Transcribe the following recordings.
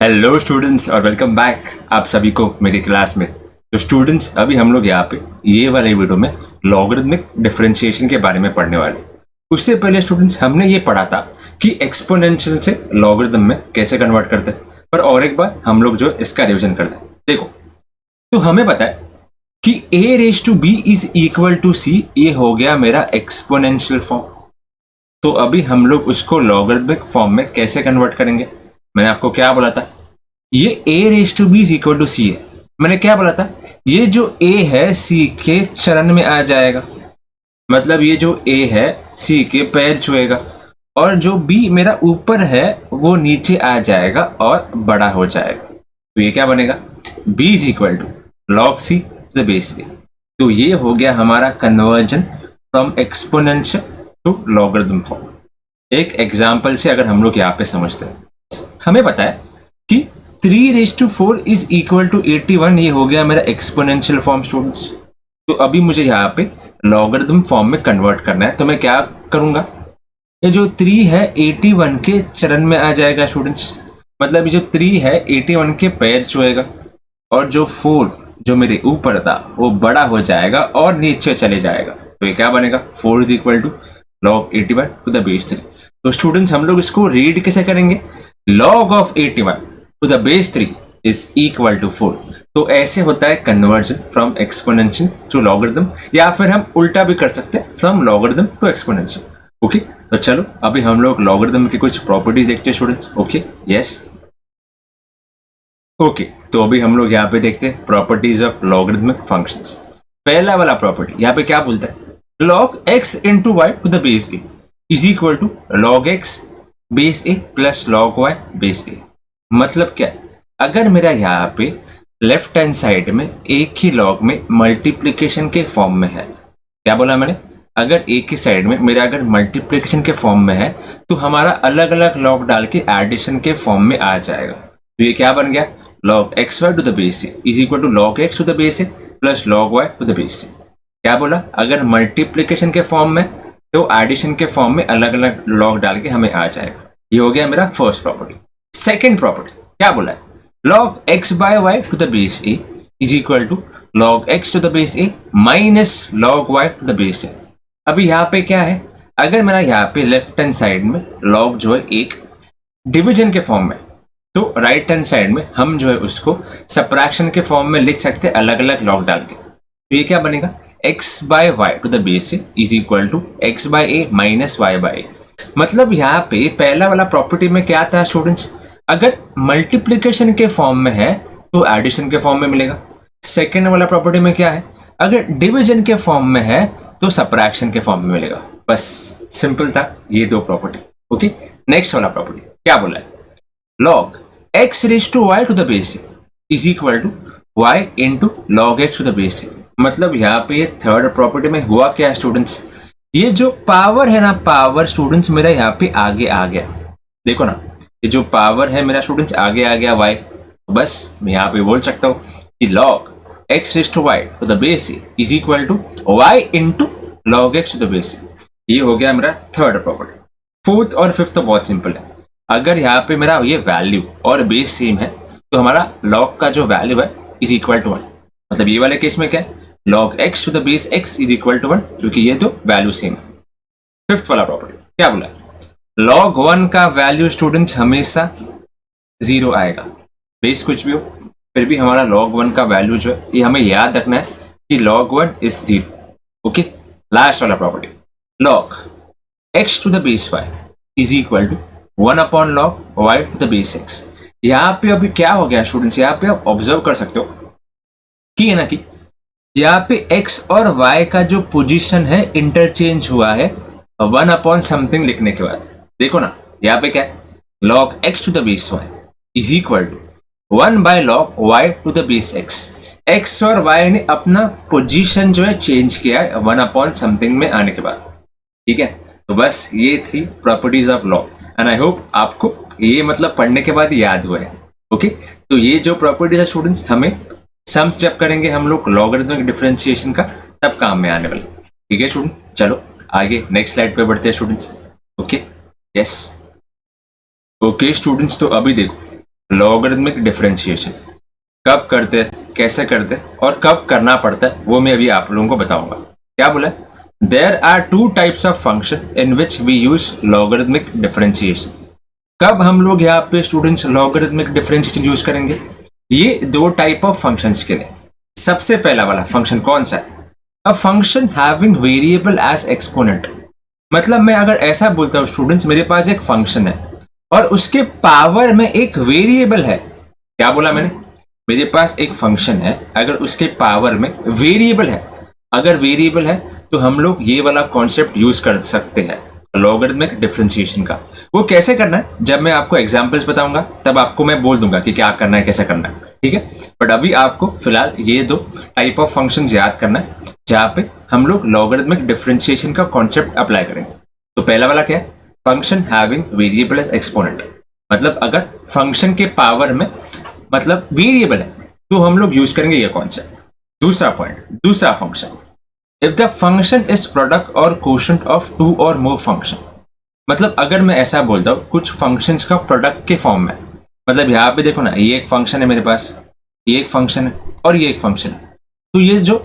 Hello students और welcome back आप सभी को मेरी क्लास में। तो स्टूडेंट्स अभी हम लोग यहाँ पे ये वाले वीडियो में लॉगरिथमिक डिफरेंशिएशन के बारे में पढ़ने वाले। उससे पहले स्टूडेंट्स हमने ये पढ़ा था कि एक्सपोनेंशियल से लॉगरिथम में कैसे कन्वर्ट करते हैं, पर और एक बार हम लोग जो इसका रिविजन करते हैं। देखो, तो हमें पता है कि a raise to b is equal to c, ये हो गया मेरा एक्सपोनेंशियल फॉर्म। तो अभी हम लोग उसको लॉगरिथमिक फॉर्म में कैसे कन्वर्ट करेंगे। मैंने आपको क्या बोला था, ये a raise to b is equal to c है। मैंने क्या बोला था, ये जो a है c के चरण में आ जाएगा, मतलब ये जो a है c के पैर छुएगा, और जो b मेरा ऊपर है वो नीचे आ जाएगा और बड़ा हो जाएगा। तो ये क्या बनेगा, b is equal to log c to the base a। तो ये हो गया हमारा conversion from exponential to logarithm form. एक एग्जाम्पल से अगर हम लोग यहाँ पे समझते हैं, हमें पता है कि 3 raise to 4 is equal to 81, ये हो गया मेरा एक्सपोनेंशियल फॉर्म स्टूडेंट्स। तो अभी मुझे यहाँ पे लॉगरिथम फॉर्म में कन्वर्ट करना है, तो मैं क्या करूंगा, ये जो 3 है 81 के चरण में आ जाएगा स्टूडेंट्स, मतलब ये जो 3 है 81 के पैर छुएगा, और जो 4 जो मेरे ऊपर था वो बड़ा हो जाएगा और नीचे चले जाएगा। तो ये क्या बनेगा, 4 is equal to log 81 to the base 3। तो स्टूडेंट्स हम लोग इसको रीड कैसे करेंगे, log of 81 to the base 3 is equal to 4। तो ऐसे होता है conversion from exponential to logarithm, या फिर हम उल्टा भी कर सकते हैं, from logarithm to exponential. Okay, तो चलो अभी हम लोग लॉगरिथम की कुछ प्रॉपर्टीज देखते हैं स्टूडेंट्स। ओके, यस, ओके, तो अभी हम लोग यहाँ पे देखते हैं प्रॉपर्टीज ऑफ लॉगरिथमिक फंक्शंस। पहला वाला प्रॉपर्टी यहाँ पे क्या बोलता है, log x into y to the base a is equal to log x base a plus log y base a। मतलब क्या है, अगर मेरा यहाँ पे लेफ्ट हैंड साइड में एक ही लॉग में मल्टीप्लिकेशन के फॉर्म में है, क्या बोला मैंने, अगर एक ही साइड में मेरा अगर मल्टीप्लिकेशन के फॉर्म में है तो हमारा अलग अलग लॉग डाल के एडिशन के फॉर्म में आ जाएगा। तो ये क्या बन गया, log xy to the base a is equal to log x to the base a plus log y to the base a। क्या बोला, अगर मल्टीप्लिकेशन के फॉर्म में तो एडिशन के फॉर्म में अलग अलग लॉग डाल के हमें आ जाएगा। ये हो गया मेरा फर्स्ट प्रॉपर्टी। सेकंड प्रॉपर्टी क्या बोला है, log x by y to the base a is equal to log x to the base a minus log y to the base a। अभी यहाँ पे क्या है, अगर मेरा यहाँ पे लेफ्ट हैंड साइड में लॉग जो है एक डिविजन के फॉर्म में, तो राइट हैंड साइड में हम जो है उसको सबट्रैक्शन के फॉर्म में लिख सकते हैं अलग अलग लॉग डाल के। तो ये क्या बनेगा, x by y to the base a is equal to x by a minus y by a। मतलब यहाँ पे पहला वाला प्रॉपर्टी में क्या था स्टूडेंट्स, अगर मल्टीप्लिकेशन के फॉर्म में है तो एडिशन के फॉर्म में मिलेगा। सेकेंड वाला प्रॉपर्टी में क्या है, अगर डिवीजन के फॉर्म में है तो सबट्रैक्शन के फॉर्म में मिलेगा। बस सिंपल था ये दो प्रॉपर्टी। ओके, नेक्स्ट वाला प्रॉपर्टी क्या बोला है, log x raised to y to the base a is equal to y into log x to the base a। मतलब यहाँ पे ये थर्ड प्रॉपर्टी में हुआ क्या स्टूडेंट्स, ये जो पावर है ना, पावर स्टूडेंट्स मेरा यहाँ पे आगे आ गया। देखो ना, ये जो पावर है मेरा स्टूडेंट्स आगे आ गया y। तो बस मैं यहाँ पे बोल सकता हूँ कि log x raised to y to the base a is equal to y into log x to the base a। ये हो गया मेरा थर्ड प्रॉपर्टी। फोर्थ और फिफ्थ तो बहुत सिंपल है, अगर यहाँ पे मेरा ये वैल्यू और बेस सेम है तो हमारा log का जो वैल्यू है इज इक्वल टू 1। मतलब ये वाले केस में क्या है, log x to the base x is equal to 1, क्योंकि ये तो वैल्यू सेम है। फिफ्थ वाला प्रॉपर्टी क्या बोला, log 1 का वैल्यू स्टूडेंट्स हमेशा 0 आएगा, बेस कुछ भी हो फिर भी हमारा log 1 का वैल्यू जो है ये हमें याद रखना है कि log 1 इज 0। ओके, लास्ट वाला property, log x to the base y is equal to 1 upon log y to the base x। यहाँ पे अभी क्या हो गया स्टूडेंट्स, यहाँ पे आप ऑब्जर्व कर सकते हो कि है ना कि यहाँ पे x और y का जो पोजीशन है इंटरचेंज हुआ है 1 अपॉन समथिंग लिखने के बाद। देखो ना, यहाँ पे क्या है, log x to the base y is equal to 1 by log y to the base x। x और y ने अपना पोजीशन जो है चेंज किया है 1 अपॉन समथिंग में आने के बाद। ठीक है, तो बस ये थी properties of log, and I hope आपको ये मतलब पढ़ने के बाद याद हुआ है। ओके, तो ये जो प्रॉपर्टीज है स्टूडेंट्स हमें सम्स जब करेंगे हम लोग लॉगरिथमिक डिफरेंशिएशन का तब काम में आने वाले। ठीक है स्टूडेंट, चलो आगे नेक्स्ट स्लाइड पे बढ़ते हैं students. Okay, yes, okay students, तो अभी देखो लॉगरिथमिक डिफरेंशिएशन कब करते हैं, कैसे करते हैं और कब करना पड़ता है, वो मैं अभी आप लोगों को बताऊंगा। क्या बोला? There are two types of function in which we use logarithmic differentiation. कब हम लोग यहाँ पे स्टूडेंट्स लॉगरिथमिक डिफरेंशिएशन यूज करेंगे? ये दो टाइप ऑफ फंक्शंस के लिए। सबसे पहला वाला फंक्शन कौन सा है? A function having variable as exponent. मतलब मैं अगर ऐसा बोलता हूँ स्टूडेंट्स, मेरे पास एक फंक्शन है और उसके पावर में एक वेरिएबल है। क्या बोला मैंने? मेरे पास एक फंक्शन है, अगर उसके पावर में वेरिएबल है, अगर वेरिएबल है तो हम लोग ये वाला कॉन्सेप्ट यूज कर सकते हैं लॉगरिथमिक डिफरेंशिएशन का। वो कैसे करना है जब मैं आपको एग्जांपल्स बताऊंगा तब आपको मैं बोल दूंगा कि क्या करना है, कैसे करना है, ठीक है। बट अभी आपको फिलहाल ये दो टाइप ऑफ फंक्शंस याद करना है जहां पे हम लोग लॉगरिथमिक डिफरेंशिएशन का कॉन्सेप्ट अप्लाई करेंगे। तो पहला वाला क्या है? Function having variable as exponent. मतलब अगर फंक्शन के पावर में मतलब वेरिएबल है तो हम लोग यूज करेंगे ये कॉन्सेप्ट। दूसरा पॉइंट, दूसरा function, if the function is product और कोशेंट ऑफ टू और मोर फंक्शन। मतलब अगर मैं ऐसा बोलता हूँ कुछ फंक्शंस का प्रोडक्ट के फॉर्म में, मतलब यहाँ पे देखो ना, ये एक फंक्शन है मेरे पास, ये एक फंक्शन है और ये एक फंक्शन है, तो ये जो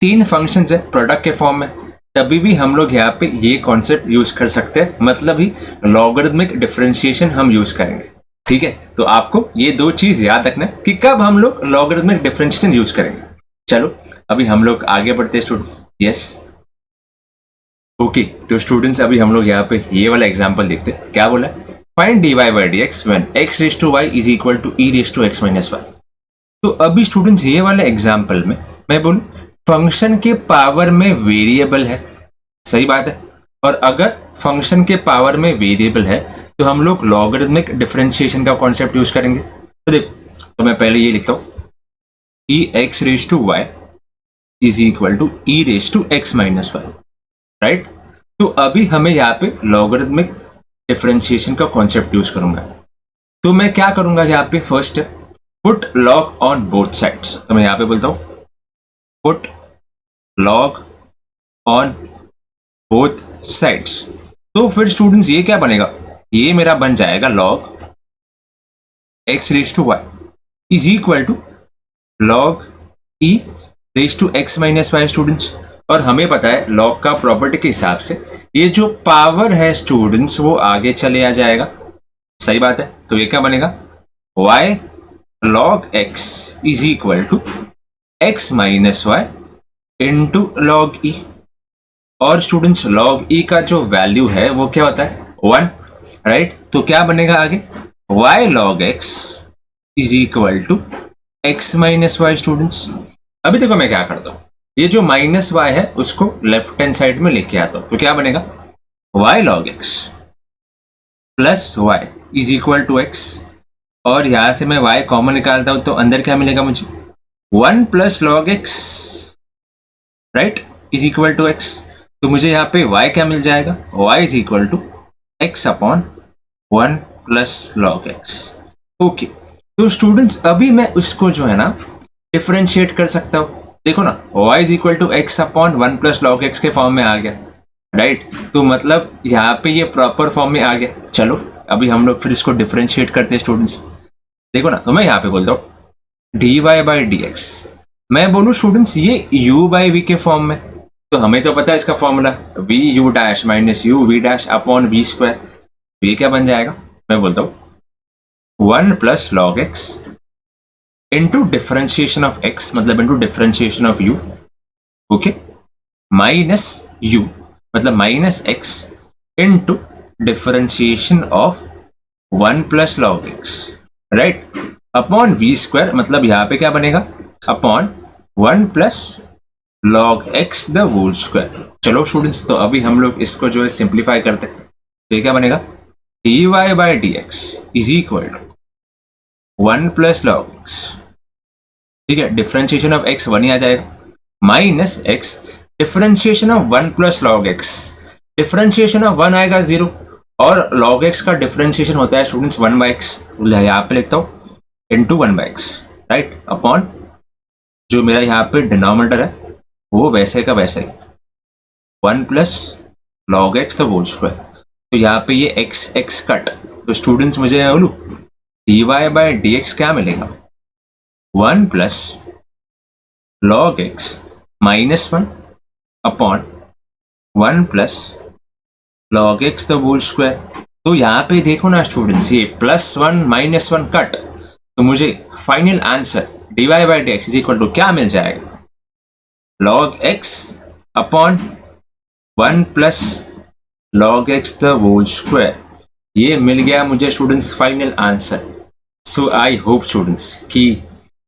तीन फंक्शंस है प्रोडक्ट के फॉर्म में, तभी भी हम लोग यहाँ पे ये कॉन्सेप्ट यूज कर सकते हैं, मतलब ही लॉगरिथमिक डिफरेंशिएशन हम यूज करेंगे, ठीक है। तो आपको ये दो चीज याद रखना है कि कब हम लोग लॉगरिथमिक डिफरेंशिएशन यूज करेंगे। चलो अभी हम लोग आगे बढ़ते हैं स्टूडेंट्स। Yes, okay. तो स्टूडेंट्स अभी हम लोग यहाँ पे ये वाला एग्जांपल देखते हैं। क्या बोला? Find dy by dx when x raised to y is equal to e raised to x minus y। तो अभी स्टूडेंट्स ये वाले एग्जांपल में मैं बोलूं फंक्शन के पावर में वेरिएबल है, सही बात है, और अगर फंक्शन के पावर में वेरिएबल है तो हम लोग लॉगरिथमिक डिफरेंशिएशन का कॉन्सेप्ट यूज करेंगे। तो देखो, तो मैं पहले ये लिखता हूं कि x raised to y is equal to e raised to x minus y, right. तो अभी हमें यहाँ पे लॉगरिथमिक डिफरेंशिएशन का कॉन्सेप्ट यूज करूंगा। तो मैं क्या करूंगा यहाँ पे? First put log on both sides. तो मैं यहाँ पे बोलता हूं put log on both sides. तो फिर स्टूडेंट्स ये क्या बनेगा? ये मेरा बन जाएगा log x raise to y is equal to log e raise to x minus y students. और हमें पता है लॉग का प्रॉपर्टी के हिसाब से ये जो पावर है स्टूडेंट्स वो आगे चले आ जाएगा, सही बात है। तो ये क्या बनेगा? y log x is equal to x minus y into log e। और स्टूडेंट्स लॉग e का जो वैल्यू है वो क्या होता है? 1, राइट। तो क्या बनेगा आगे? y log x is equal to x minus y students. अभी देखो मैं क्या करता हूं, ये जो माइनस y है उसको लेफ्ट हैंड साइड में लेके आता हूं। तो क्या बनेगा? y log x plus y is equal to x। और यहां से मैं y कॉमन निकालता हूं तो अंदर क्या मिलेगा मुझे? 1 plus log x, right, is equal to x। तो मुझे यहाँ पे y क्या मिल जाएगा? y is equal to x upon 1 plus log x। Okay, तो स्टूडेंट्स अभी मैं उसको जो है ना डिफरेंशिएट कर सकता हूं। देखो ना, y is equal to x upon 1 plus log x के फॉर्म में आ गया, राइट। तो मतलब यहाँ पे ये प्रॉपर फॉर्म में आ गया। चलो अभी हम लोग फिर इसको डिफरेंशिएट करते हैं स्टूडेंट्स। देखो ना, तो मैं यहाँ पे बोलता हूँ dy बाई dx, मैं बोलूँ स्टूडेंट्स ये u बाई v के फॉर्म में। तो हमें तो पता है इसका formula v u dash minus u v dash upon v square. तो ये क्या बन जाएगा? मैं बोलता हूँ 1 plus log x into differentiation of x, मतलब into differentiation of u, okay, minus u मतलब minus x into differentiation of 1 plus log x, right, upon v square. मतलब यहाँ पे क्या बनेगा? Upon 1 plus log x the whole square. चलो students, तो अभी हम लोग इसको जो है सिंप्लीफाई करते हैं। तो ये क्या बनेगा? dy by dx is equal to 1 plus log x, ठीक है, डिफरेंशिएशन ऑफ x 1 ही आ जाएगा, minus x differentiation of 1 plus log x, differentiation of 1 आएगा 0, और लॉग x का डिफरेंशिएशन होता है स्टूडेंट्स 1 बाई x। यहाँ पे लिखता हूँ into 1 by x, right, upon जो मेरा यहाँ पे डिनोमिनेटर है वो वैसे का वैसे ही 1 plus log x the whole square. तो यहाँ पे ये x x कट, तो स्टूडेंट्स मुझे बोलूँ dy बाय dx क्या मिलेगा, 1 plus log x minus 1 upon 1 plus log x the whole square. तो यहाँ पे देखो ना स्टूडेंट्स, ये +1 -1 कट, तो मुझे final answer dy by dx is equal to क्या मिल जाएगा, log x upon 1 plus log x the whole square. ये मिल गया मुझे students final answer. So I hope students कि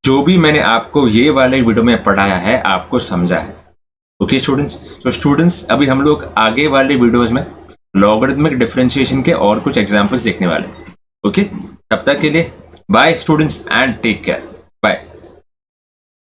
जो भी मैंने आपको ये वाले वीडियो में पढ़ाया है आपको समझा है। ओके स्टूडेंट्स, तो स्टूडेंट्स अभी हम लोग आगे वाले वीडियोस में लॉगरिथमिक डिफरेंशिएशन के और कुछ एग्जांपल्स देखने वाले। ओके, तब तक के लिए bye students and take care, bye.